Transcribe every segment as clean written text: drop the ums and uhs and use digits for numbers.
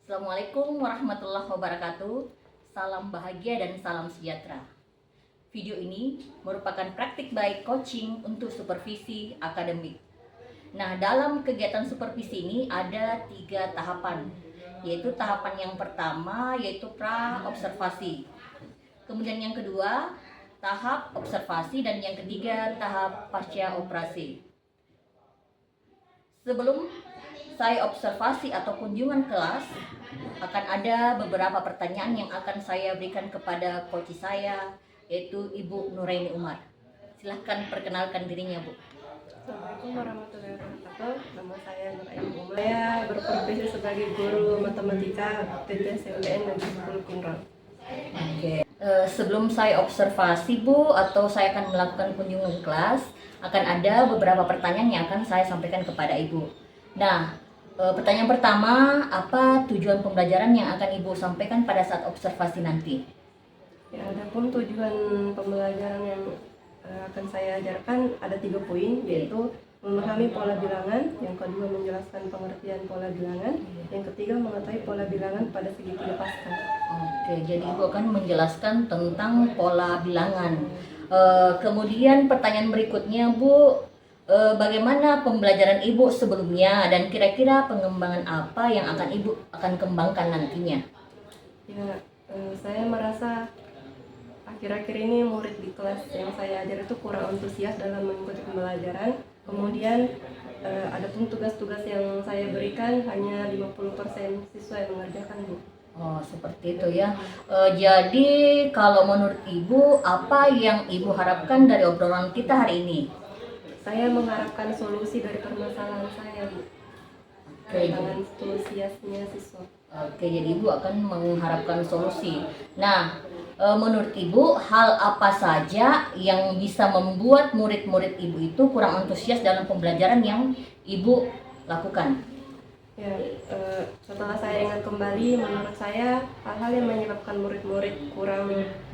Assalamualaikum warahmatullahi wabarakatuh. Salam bahagia dan salam sejahtera. Video ini merupakan praktik baik coaching untuk supervisi akademik. Nah, dalam kegiatan supervisi ini ada 3 tahapan, yaitu tahapan yang pertama yaitu pra-observasi. Kemudian yang kedua, tahap observasi, dan yang ketiga tahap pasca operasi. Sebelum saya observasi atau kunjungan kelas, akan ada beberapa pertanyaan yang akan saya berikan kepada coach saya, yaitu Ibu Nuraini Umar. Silahkan perkenalkan dirinya, Bu. Assalamualaikum warahmatullahi wabarakatuh. Nama saya Nuraini Umar. Saya berprofesi sebagai guru matematika PTSULN Negeri 10 Kunrang. Oke. Sebelum saya observasi, Bu, atau saya akan melakukan kunjungan kelas, akan ada beberapa pertanyaan yang akan saya sampaikan kepada Ibu. Nah, pertanyaan pertama, apa tujuan pembelajaran yang akan Ibu sampaikan pada saat observasi nanti? Ya, adapun tujuan pembelajaran yang akan saya ajarkan ada 3 poin, yaitu memahami pola bilangan, yang kedua menjelaskan pengertian pola bilangan, yang ketiga mengetahui pola bilangan pada segitiga pascal. Oke, jadi Ibu akan menjelaskan tentang pola bilangan. Kemudian pertanyaan berikutnya, Bu, bagaimana pembelajaran Ibu sebelumnya dan kira-kira pengembangan apa yang akan Ibu akan kembangkan nantinya? Ya, saya merasa akhir-akhir ini murid di kelas yang saya ajar itu kurang antusias dalam mengikuti pembelajaran. Kemudian adapun tugas-tugas yang saya berikan hanya 50% siswa yang mengerjakan, Bu. Oh, seperti itu ya. Jadi kalau menurut Ibu, apa yang Ibu harapkan dari obrolan kita hari ini? Saya mengharapkan solusi dari permasalahan saya, Bu. Dengan antusiasnya siswa. Oke, jadi Ibu akan mengharapkan solusi. Nah, menurut Ibu, hal apa saja yang bisa membuat murid-murid Ibu itu kurang antusias dalam pembelajaran yang Ibu lakukan? Ya, setelah saya ingat kembali, menurut saya hal-hal yang menyebabkan murid-murid kurang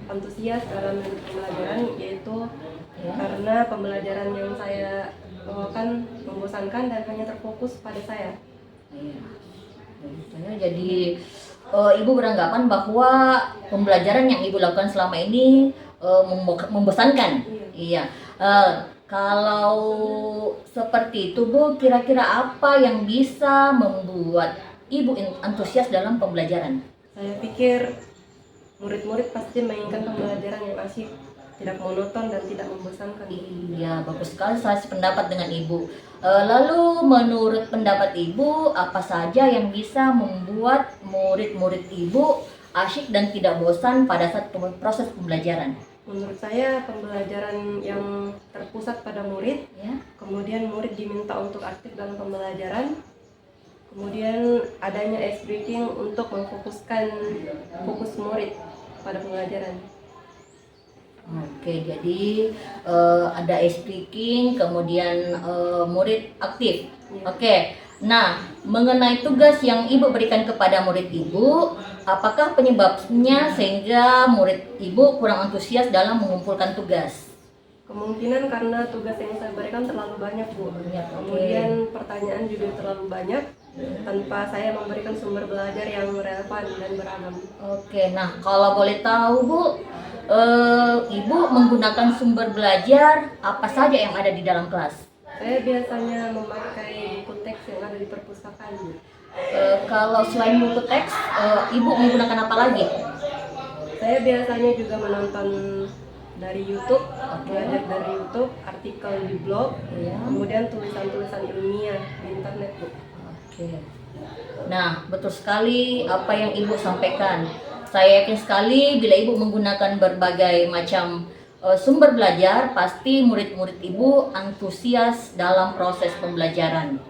antusias dalam pembelajaran yaitu karena pembelajaran yang saya bawakan membosankan dan hanya terfokus pada saya. Jadi Ibu beranggapan bahwa pembelajaran yang Ibu lakukan selama ini membosankan. Iya. Kalau seperti itu, Bu, kira-kira apa yang bisa membuat Ibu antusias dalam pembelajaran? Saya pikir murid-murid pasti menginginkan pembelajaran yang asyik, tidak monoton dan tidak membosankan. Iya, bagus sekali, saya sependapat dengan Ibu. Lalu menurut pendapat Ibu, apa saja yang bisa membuat murid-murid Ibu asyik dan tidak bosan pada saat proses pembelajaran? Menurut saya pembelajaran yang terpusat pada murid, Ya. kemudian murid diminta untuk aktif dalam pembelajaran, kemudian adanya ice breaking untuk memfokuskan fokus murid pada pembelajaran. Oke, jadi ada ice breaking, kemudian murid aktif. Oke, nah mengenai tugas yang Ibu berikan kepada murid Ibu, apakah penyebabnya sehingga murid Ibu kurang antusias dalam mengumpulkan tugas? Kemungkinan karena tugas yang saya berikan terlalu banyak, Bu. Kemudian pertanyaan juga terlalu banyak tanpa saya memberikan sumber belajar yang relevan dan beragam. Oke, nah kalau boleh tahu, Bu, Ibu menggunakan sumber belajar apa saja yang ada di dalam kelas? Saya biasanya memakai buku teks yang ada di perpustakaan, Bu. Kalau selain buku teks, Ibu menggunakan apa lagi? Saya biasanya juga menonton dari YouTube, belajar dari YouTube, artikel di blog, kemudian tulisan-tulisan ilmiah di internet, Bu. Oke. Nah, betul sekali apa yang Ibu sampaikan. Saya yakin sekali bila Ibu menggunakan berbagai macam sumber belajar, pasti murid-murid Ibu antusias dalam proses pembelajaran.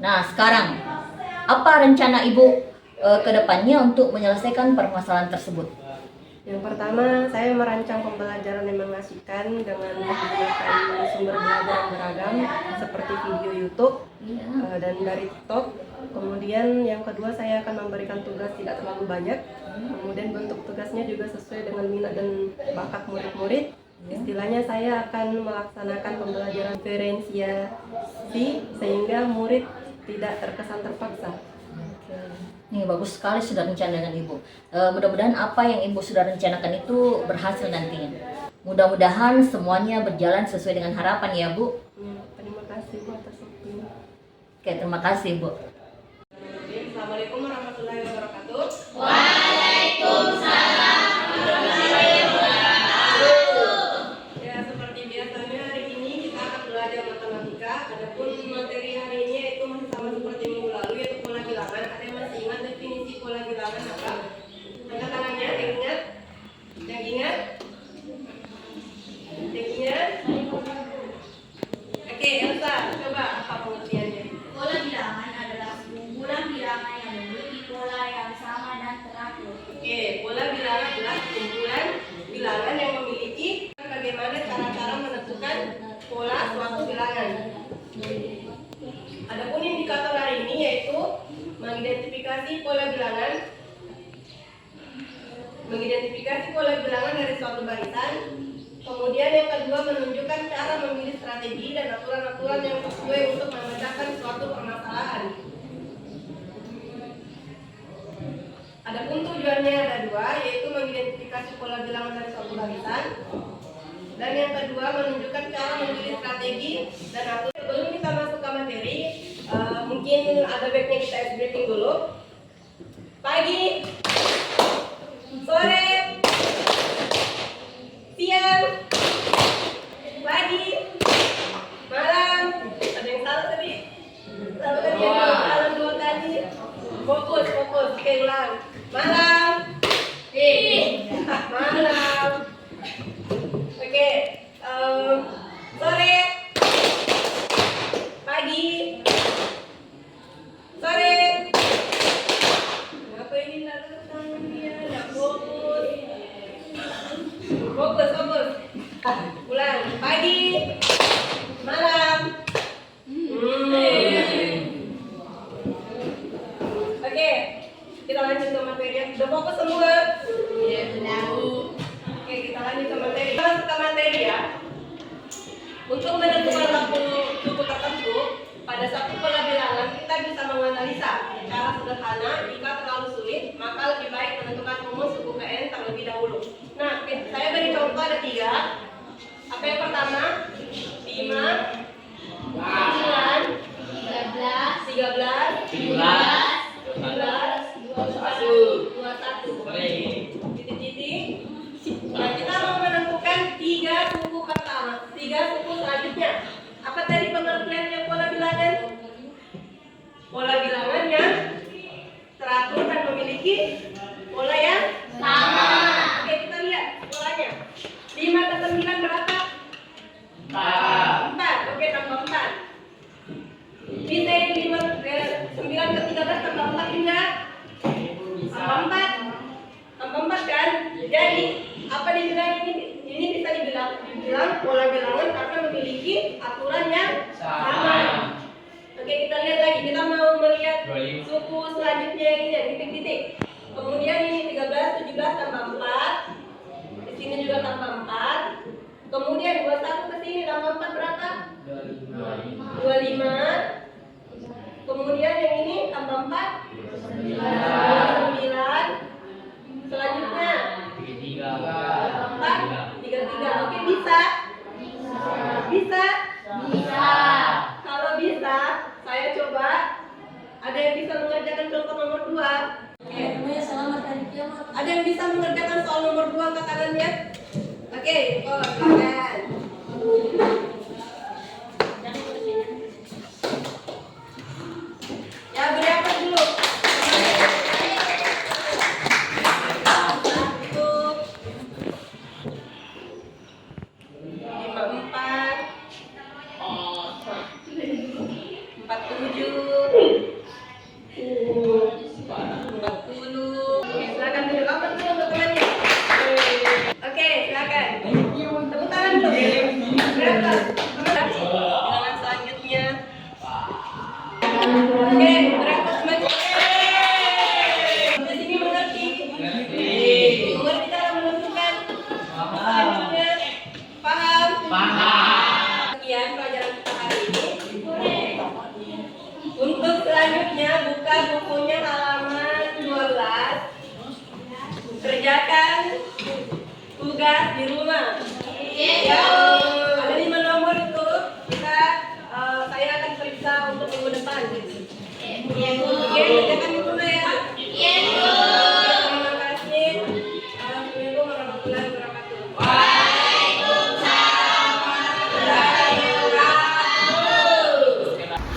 Nah, sekarang apa rencana Ibu ke depannya untuk menyelesaikan permasalahan tersebut? Yang pertama, saya merancang pembelajaran yang mengasihkan dengan menggunakan sumber belajar yang beragam seperti video YouTube dan dari TikTok. Kemudian yang kedua, saya akan memberikan tugas tidak terlalu banyak. Kemudian bentuk tugasnya juga sesuai dengan minat dan bakat murid-murid. Istilahnya saya akan melaksanakan pembelajaran diferensiasi sehingga murid tidak terkesan terpaksa. Nih, bagus sekali sudah rencana dengan Ibu. Mudah-mudahan apa yang Ibu sudah rencanakan itu berhasil nantinya. Mudah-mudahan semuanya berjalan sesuai dengan harapan ya, Bu. Terima kasih Bu atas waktunya. Oke, terima kasih, Bu. Assalamualaikum warahmatullahi wabarakatuh. Ya, seperti biasanya hari ini kita akan belajar matematika. Adapun materi hari ini itu masih sama seperti minggu lalu, yaitu pola bilangan. Ada yang masih ingat definisi pola bilangan apa? Angkat tangannya, yang ingat? Yang ingat? Yang ingat? Oke, Elsa, coba apa pengertiannya? Pola bilangan adalah kumpulan bilangan yang memiliki pola yang sama dan teratur. Oke, pola bilangan adalah kumpulan bilangan yang memiliki bagaimana cara-cara menentukan pola suatu bilangan. Adapun indikator hari ini yaitu mengidentifikasi pola bilangan, dari suatu barisan. Kemudian yang kedua menunjukkan cara memilih strategi dan aturan-aturan yang sesuai untuk memecahkan suatu permasalahan. Adapun tujuannya ada dua, yaitu mengidentifikasi pola bilangan dari suatu barisan, dan yang kedua menunjukkan cara memilih strategi dan aturan. Sebelum kita masuk ke materi, mungkin ada baiknya kita ice breaking dulu. Pagi, sore, siang, pagi, malam. Ada yang salah tadi? Salah tadi ya, malam 2 kali. Fokus. Oke, ulang. Malam. Malam. Oke. Sore. Pagi. Sore. Apa ini lalu tangannya? Nggak fokus. Fokus. Ulang. Pagi. Malam. Oke, kita lanjut ke materi. Udah fokus semua? Iya, tahu. Oke, kita lanjut ke materi. Kita masuk ke materi ya. Untuk menentukan waktu suku tertentu, pada satu pola bilangan kita bisa menganalisa secara sederhana. Jika terlalu sulit, maka lebih baik menentukan rumus suku KN terlebih dahulu. Nah, saya beri contoh ada 3. Apa yang pertama? 5, 9, 13, 21. Titik-titik. Nah, kita mau menentukan 3 suku pertama, 3 suku selanjutnya. Apa tadi pengertiannya pola bilangan? Pola bilangan yang teratur dan memiliki pola yang sama. Oke, kita lihat polanya. 5 ke 9 berapa? 4. Oke, tambah 4. Bisa yang 9 ke 13 tambah 4 juga? Tambah 4 kan? Jadi apa dibilang ini? Ini bisa dibilang pola bilangan karena memiliki aturan yang sama. Oke, kita lihat lagi. Kita mau melihat suku selanjutnya yang ini, titik-titik. Kemudian ini 13, 17 tambah 4. Di sini juga tambah 4. Kemudian 21 ke sini tambah 4 berapa? 25. Kemudian yang ini tambah 4 29. Selanjutnya 33. Oke, bisa? Kalau bisa, saya coba. Ada yang bisa mengerjakan contoh nomor 2? Oke. Ada yang bisa mengerjakan soal nomor 2, angkat tangannya. Oke, silakan. Ya, beri apa dulu? 40. Silakan duduk. Apa dulu untuk temannya? Oke, silakan. Tepuk tangan dulu. di rumah. Ada 5 nomor itu kita saya akan periksa untuk minggu depan. Oke, kerjakan di rumah ya. Terima kasih. Assalamualaikum warahmatullahi wabarakatuh.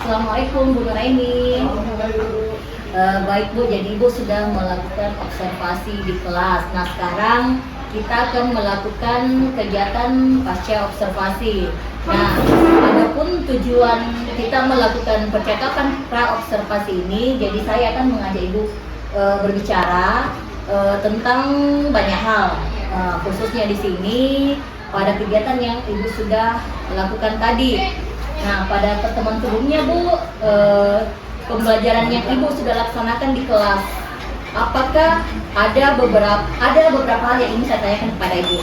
Assalamualaikum Bu Nuraini. Baik Bu, jadi Ibu sudah melakukan observasi di kelas. Nah sekarang kita akan melakukan kegiatan pasca observasi. Nah, adapun tujuan kita melakukan percakapan pra observasi ini, jadi saya akan mengajak Ibu berbicara tentang banyak hal, khususnya di sini pada kegiatan yang Ibu sudah lakukan tadi. Nah, pada pertemuan sebelumnya Bu, pembelajaran yang Ibu sudah laksanakan di kelas, apakah ada beberapa hal yang ingin saya tanyakan kepada Ibu?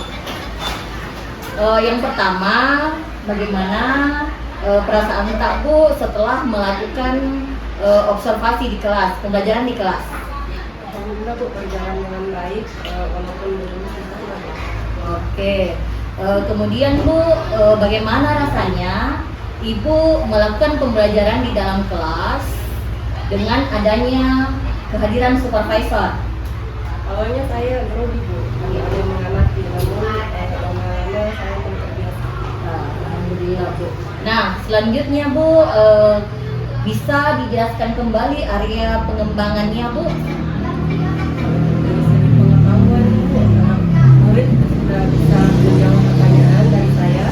Yang pertama, bagaimana perasaan tak Bu setelah melakukan observasi di kelas, pembelajaran di kelas? Alhamdulillah Bu, berjalan dengan baik walaupun belum sempurna. Oke. Kemudian Bu, bagaimana rasanya Ibu melakukan pembelajaran di dalam kelas dengan adanya kehadiran supervisor? Awalnya saya grogi Bu, ada mengamati, namun lama-lama saya pun terbiasa. Alhamdulillah Bu. Nah selanjutnya Bu, bisa dijelaskan kembali area pengembangannya Bu? Dari segi pengetahuan Bu, murid sudah bisa menjawab pertanyaan dari saya.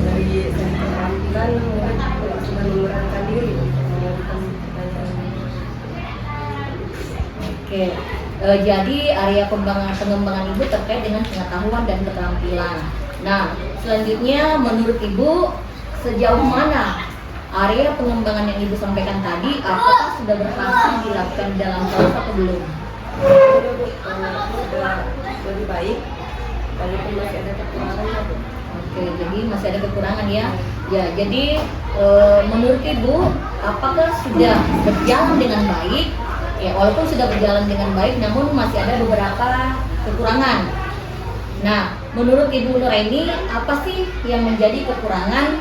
Dari segi keterampilan murid sudah mengurangkan diri menjawabkan pertanyaan. Oke. Jadi area pengembangan Ibu terkait dengan pengetahuan dan keterampilan. Nah, selanjutnya menurut Ibu sejauh mana area pengembangan yang Ibu sampaikan tadi, apakah sudah berhasil dilakukan dalam kelas atau belum? Sudah lebih baik, walaupun masih ada kekurangan Bu. Oke, jadi masih ada kekurangan ya. Ya, jadi menurut Ibu apakah sudah berjalan dengan baik? Ya, walaupun sudah berjalan dengan baik, namun masih ada beberapa kekurangan. Nah, menurut Ibu Nuraini, apa sih yang menjadi kekurangan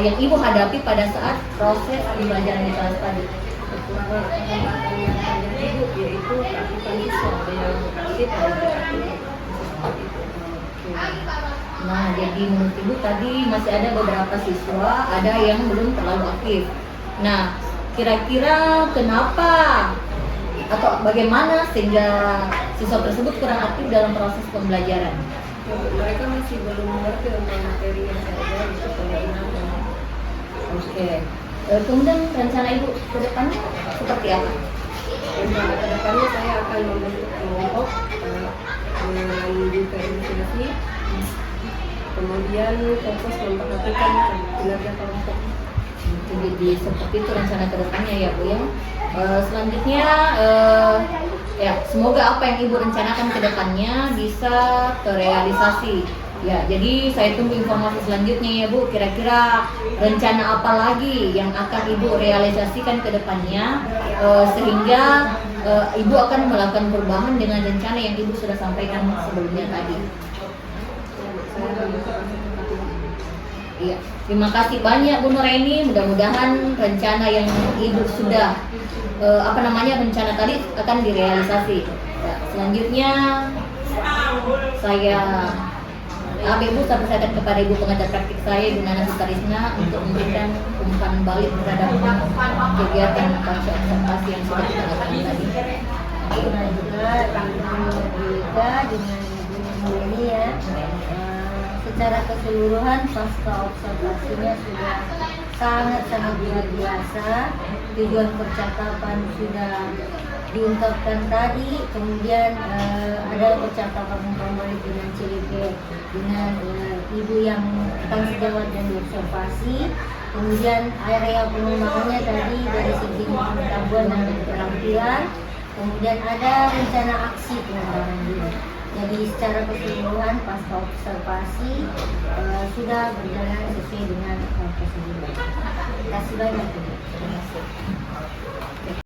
yang Ibu hadapi pada saat proses pembelajaran di kelas tadi? Kekurangan yang terjadi Bu, yaitu keaktifan siswa, ada yang aktif, ada yang tidak aktif. Seperti itu. Nah, jadi menurut Ibu tadi masih ada beberapa siswa, ada yang belum terlalu aktif. Nah, kira-kira kenapa atau bagaimana sehingga siswa tersebut kurang aktif dalam proses pembelajaran? Ya, Bu, mereka masih belum mengerti tentang materi yang saya ajar itu pendidikan. Oke. Kemudian rencana Ibu ke depannya seperti apa? Rencana kedepannya saya akan membentuk kelompok dengan diferensiasi, kemudian fokus memperhatikan kinerja kelompok. Jadi seperti itu rencana ke depannya ya Bu ya. Selanjutnya ya semoga apa yang Ibu rencanakan ke depannya bisa terrealisasi. Ya, jadi saya tunggu informasi selanjutnya ya Bu. Kira-kira rencana apa lagi yang akan Ibu realisasikan ke depannya sehingga Ibu akan melakukan perubahan dengan rencana yang Ibu sudah sampaikan sebelumnya tadi. Iya, terima kasih banyak Bu Nuraini. Mudah-mudahan rencana yang Ibu sudah rencana tadi akan direalisasi. Ya, selanjutnya saya Ibu sampaikan kepada Ibu pengajar praktik saya Ibu Nana Sukarisna untuk memberikan umpan balik terhadap kegiatan pasca observasi yang sudah kita lakukan tadi. Nah juga juga dengan Ibu ini ya, secara keseluruhan pasca observasinya sudah sangat luar biasa. Tujuan percakapan sudah diungkapkan tadi, kemudian ada percakapan kembali dengan Cilike dengan ibu yang akan sejawat dan diobservasi. Kemudian area pengembangannya tadi dari segi pengetahuan dan keterampilan. Kemudian ada rencana aksi pengembangan diri. Jadi secara keseluruhan pasca observasi sudah berjalan sesuai dengan prosedur. Terima kasih banyak.